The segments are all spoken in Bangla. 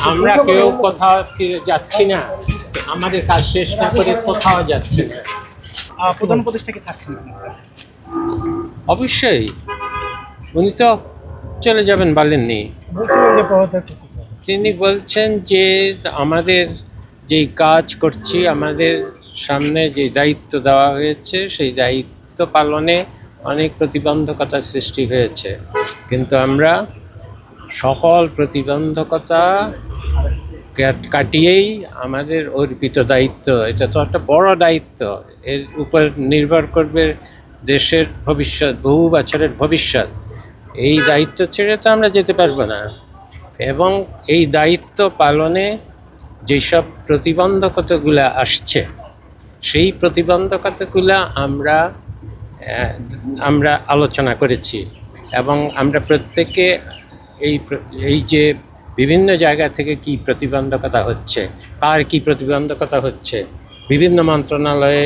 আমরা কেউ কোথাও যাচ্ছি না, আমাদের কাজ শেষ না করে কোথাও যাচ্ছি না। প্রধান উপদেষ্টা কি থাকছেন স্যার? অবশ্যই, উনি তো চলে যাবেন বলেননি। বলছিলেন যে পদত্যাগ করতে চান। তিনি বলছেন যে আমাদের যেই কাজ করছি, আমাদের সামনে যে দায়িত্ব দেওয়া হয়েছে সেই দায়িত্ব পালনে অনেক প্রতিবন্ধকতার সৃষ্টি হয়েছে, কিন্তু আমরা সকল প্রতিবন্ধকতা কাটিয়েই আমাদের অর্পিত দায়িত্ব, এটা তো একটা বড় দায়িত্ব, এর উপর নির্ভর করবে দেশের ভবিষ্যৎ, বহু বছরের ভবিষ্যৎ। এই দায়িত্ব ছেড়ে তো আমরা যেতে পারবো না, এবং এই দায়িত্ব পালনে যেসব প্রতিবন্ধকতাগুলো আসছে সেই প্রতিবন্ধকতাগুলো আমরা আলোচনা করেছি, এবং আমরা প্রত্যেকে এই যে বিভিন্ন জায়গা থেকে কি প্রতিবন্ধকতা হচ্ছে, কার কি প্রতিবন্ধকতা হচ্ছে, বিভিন্ন মন্ত্রণালয়ে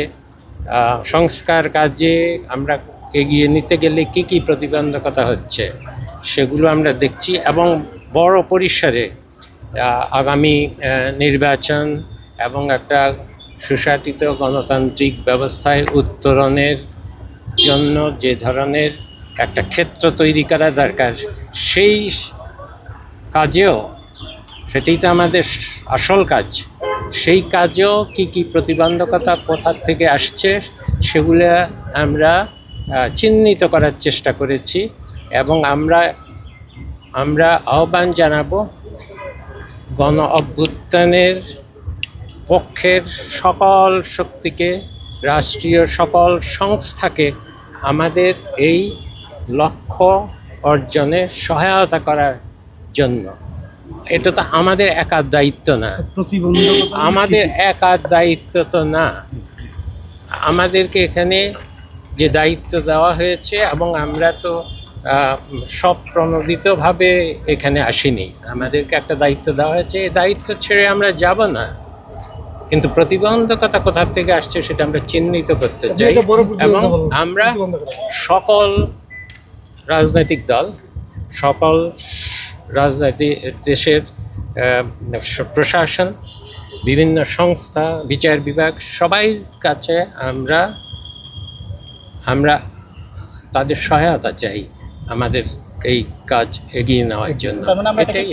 সংস্কার কাজে আমরা এগিয়ে নিতে গেলে কি কি প্রতিবন্ধকতা হচ্ছে সেগুলো আমরা দেখছি, এবং বড় পরিসরে আগামী নির্বাচন এবং একটা সুশাসিত গণতান্ত্রিক ব্যবস্থায় উত্তরণের জন্য যে ধরনের একটা ক্ষেত্র তৈরি করা দরকার, সেই কাজেও, সেটাই তো আমাদের আসল কাজ, সেই কাজেও কি কি প্রতিবন্ধকতা কোথা থেকে আসছে সেগুলো আমরা চিহ্নিত করার চেষ্টা করেছি, এবং আমরা আহ্বান জানাবো গণ অভ্যুত্থানের পক্ষের সকল শক্তিকে, রাষ্ট্রীয় সকল সংস্থাকে আমাদের এই লক্ষ্য অর্জনে সহায়তা করার জন্য। এটা তো আমাদের একার দায়িত্ব না, আমাদের একার দায়িত্ব তো না, আমাদেরকে এখানে যে দায়িত্ব দেওয়া হয়েছে, এবং আমরা তো সব প্রণোদিতভাবে এখানে আসিনি, আমাদেরকে একটা দায়িত্ব দেওয়া হয়েছে, এই দায়িত্ব ছেড়ে আমরা যাব না, কিন্তু প্রতিবন্ধকতা কোথা থেকে আসছে সেটা আমরা চিহ্নিত করতে চাই, এবং আমরা সকল রাজনৈতিক দল, সকল রাজনৈতিক দেশের প্রশাসন, বিভিন্ন সংস্থা, বিচার বিভাগ, সবাই কাছে আমরা তাদের সহায়তা চাই আমাদের এই কাজ এগিয়ে নেওয়ার জন্য। এটাই